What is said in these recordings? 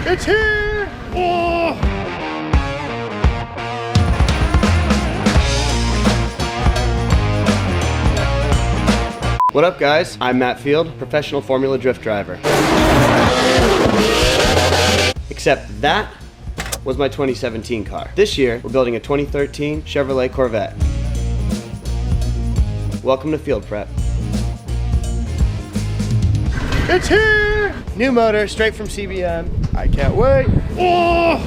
It's here! Oh! What up, guys? I'm Matt Field, professional Formula Drift driver. Except that was my 2017 car. This year, we're building a 2013 Chevrolet Corvette. Welcome to Field Prep. It's here! New motor, straight from CBM. I can't wait. Oh!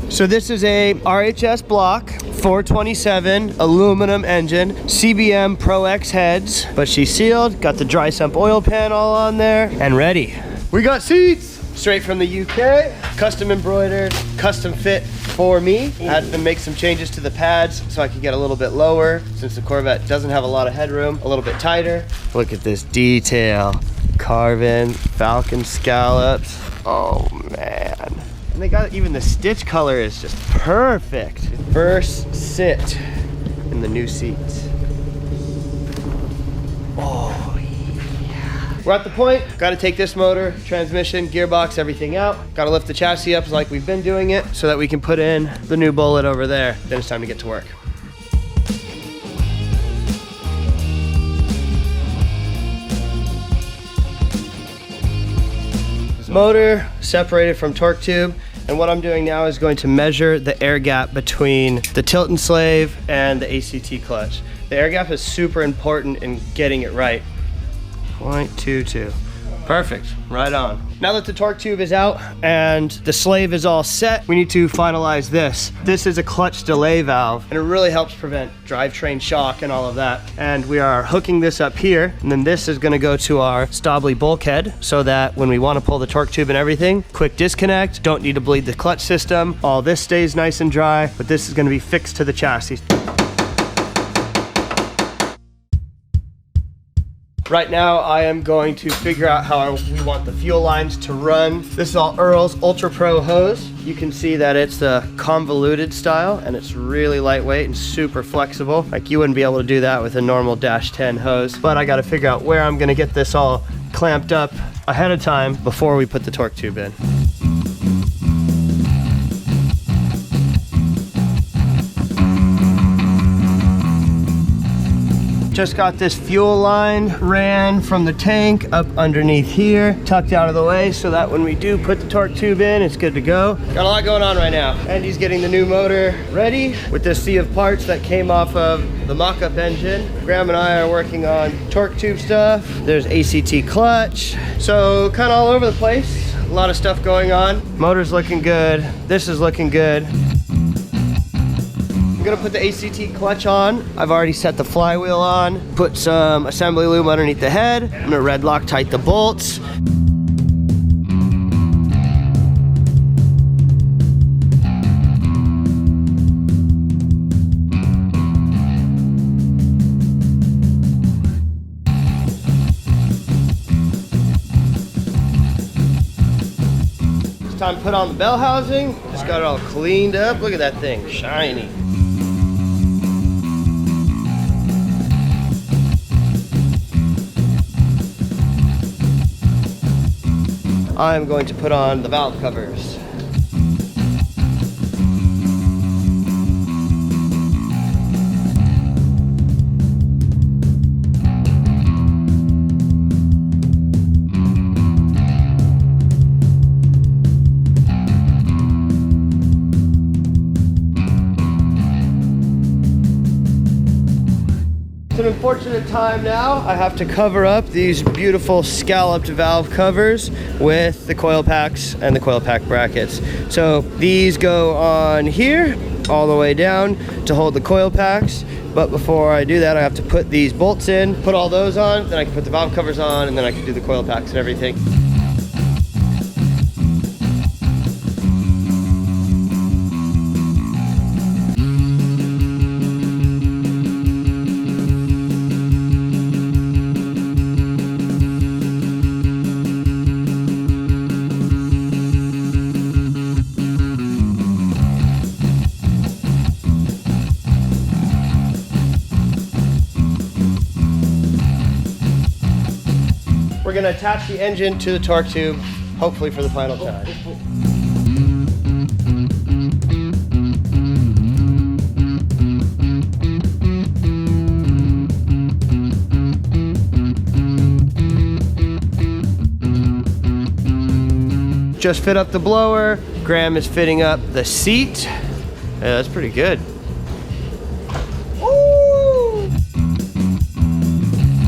So this is a RHS block, 427 aluminum engine, CBM Pro X heads, but she's sealed, got the dry sump oil pan all on there, and ready. We got seats, straight from the UK, custom embroidered, custom fit for me. I had to make some changes to the pads so I could get a little bit lower, since the Corvette doesn't have a lot of headroom, a little bit tighter. Look at this detail, carving, Falken scallops. Oh man. And they got, even the stitch color is just perfect. First sit in the new seats. Oh yeah. We're at the point, gotta take this motor, transmission, gearbox, everything out. Gotta lift the chassis up like we've been doing it so that we can put in the new bullet over there. Then it's time to get to work. Motor separated from torque tube, and what I'm doing now is going to measure the air gap between the tilt and slave and the ACT clutch. The air gap is super important in getting it right. 0.22. Perfect, right on. Now that the torque tube is out and the slave is all set, we need to finalize this. This is a clutch delay valve, and it really helps prevent drivetrain shock and all of that. And we are hooking this up here, and then this is gonna go to our Stobly bulkhead so that when we wanna pull the torque tube and everything, quick disconnect, don't need to bleed the clutch system. All this stays nice and dry, but this is gonna be fixed to the chassis. Right now, I am going to figure out how we want the fuel lines to run. This is all Earl's Ultra Pro hose. You can see that it's the convoluted style, and it's really lightweight and super flexible. Like, you wouldn't be able to do that with a normal Dash 10 hose. But I gotta figure out where I'm gonna get this all clamped up ahead of time before we put the torque tube in. Just got this fuel line ran from the tank up underneath here, tucked out of the way so that when we do put the torque tube in, it's good to go. Got a lot going on right now. Andy's getting the new motor ready with this sea of parts that came off of the mock-up engine. Graham and I are working on torque tube stuff. There's ACT clutch. So kind of all over the place. A lot of stuff going on. Motor's looking good. This is looking good. I'm gonna put the ACT clutch on. I've already set the flywheel on, put some assembly lube underneath the head. I'm gonna red Loctite the bolts. It's time to put on the bell housing. Just got it all cleaned up. Look at that thing, shiny. I'm going to put on the valve covers. It's an unfortunate time now. I have to cover up these beautiful scalloped valve covers with the coil packs and the coil pack brackets. So these go on here all the way down to hold the coil packs. But before I do that, I have to put these bolts in, put all those on, then I can put the valve covers on, and then I can do the coil packs and everything. We're gonna attach the engine to the torque tube, hopefully for the final time. Just fit up the blower. Graham is fitting up the seat. Yeah, that's pretty good. Woo!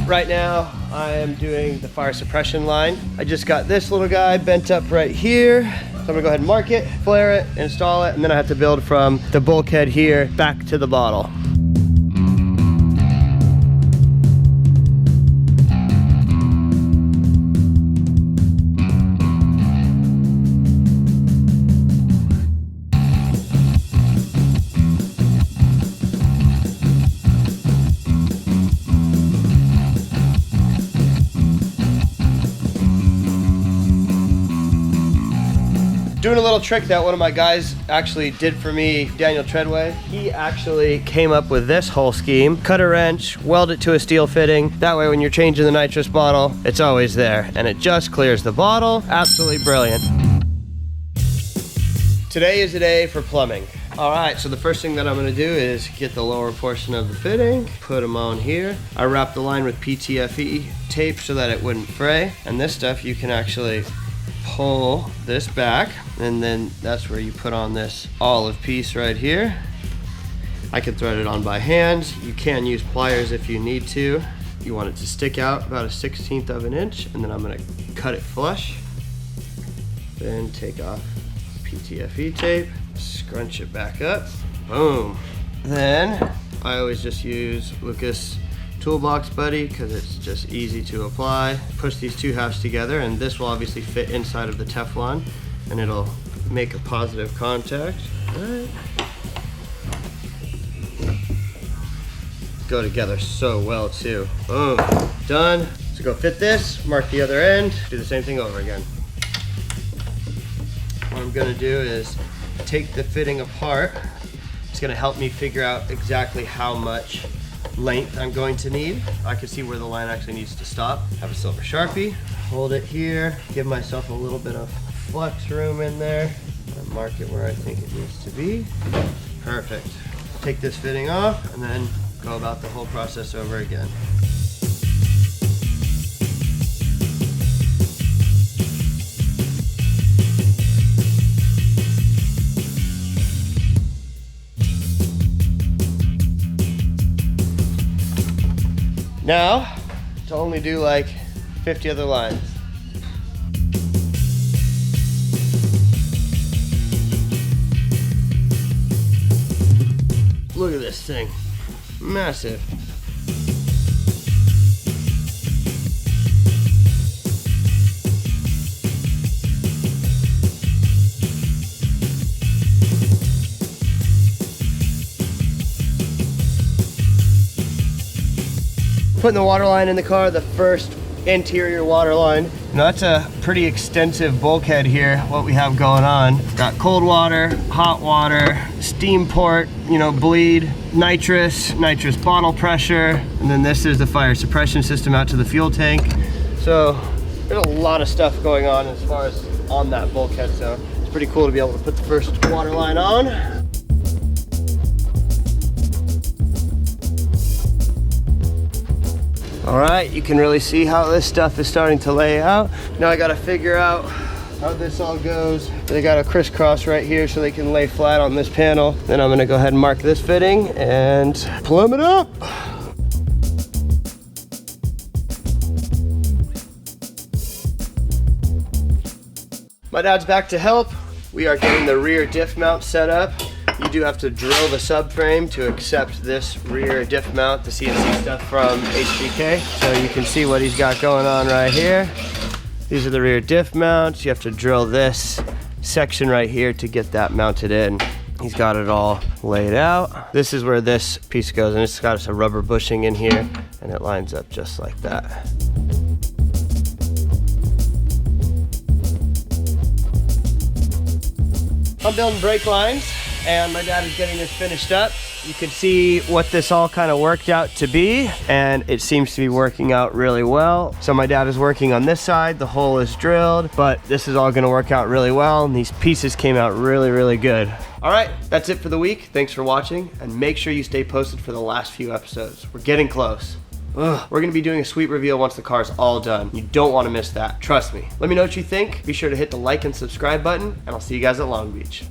Right now, I am doing the fire suppression line. I just got this little guy bent up right here. So I'm gonna go ahead and mark it, flare it, install it, and then I have to build from the bulkhead here back to the bottle. Doing a little trick that one of my guys actually did for me, Daniel Treadway. He actually came up with this whole scheme. Cut a wrench, weld it to a steel fitting. That way when you're changing the nitrous bottle, it's always there. And it just clears the bottle. Absolutely brilliant. Today is the day for plumbing. All right, so the first thing that I'm gonna do is get the lower portion of the fitting, put them on here. I wrap the line with PTFE tape so that it wouldn't fray. And this stuff you can actually pull this back, and then that's where you put on this olive piece right here. I can thread it on by hand. You can use pliers if you need to. You want it to stick out about 1/16 of an inch, and then I'm gonna cut it flush. Then take off PTFE tape, scrunch it back up, boom. Then I always just use Lucas Toolbox Buddy because it's just easy to apply. Push these two halves together, and this will obviously fit inside of the Teflon, and it'll make a positive contact. All right. Go together so well too. Boom, done. So go fit this, mark the other end, do the same thing over again. What I'm gonna do is take the fitting apart. It's gonna help me figure out exactly how much length I'm going to need. I can see where the line actually needs to stop. Have a silver Sharpie, hold it here, give myself a little bit of flex room in there, and mark it where I think it needs to be. Perfect. Take this fitting off and then go about the whole process over again. Now, to only do like 50 other lines. Look at this thing, massive. Putting the water line in the car, the first interior water line. Now that's a pretty extensive bulkhead here, what we have going on. Got cold water, hot water, steam port, you know, bleed, nitrous bottle pressure, and then this is the fire suppression system out to the fuel tank. So there's a lot of stuff going on as far as on that bulkhead, so it's pretty cool to be able to put the first water line on. All right, you can really see how this stuff is starting to lay out. Now I gotta figure out how this all goes. They got a crisscross right here so they can lay flat on this panel. Then I'm gonna go ahead and mark this fitting and plumb it up. My dad's back to help. We are getting the rear diff mount set up. You do have to drill the subframe to accept this rear diff mount, the CNC stuff from HGK. So you can see what he's got going on right here. These are the rear diff mounts. You have to drill this section right here to get that mounted in. He's got it all laid out. This is where this piece goes, and it's got a rubber bushing in here, and it lines up just like that. I'm building brake lines. and my dad is getting this finished up. You can see what this all kind of worked out to be, and it seems to be working out really well. So my dad is working on this side, the hole is drilled, but this is all gonna work out really well, and these pieces came out really, really good. All right, that's it for the week. Thanks for watching, and make sure you stay posted for the last few episodes. We're getting close. We're gonna be doing a sweet reveal once the car's all done. You don't wanna miss that, trust me. Let me know what you think. Be sure to hit the like and subscribe button, and I'll see you guys at Long Beach.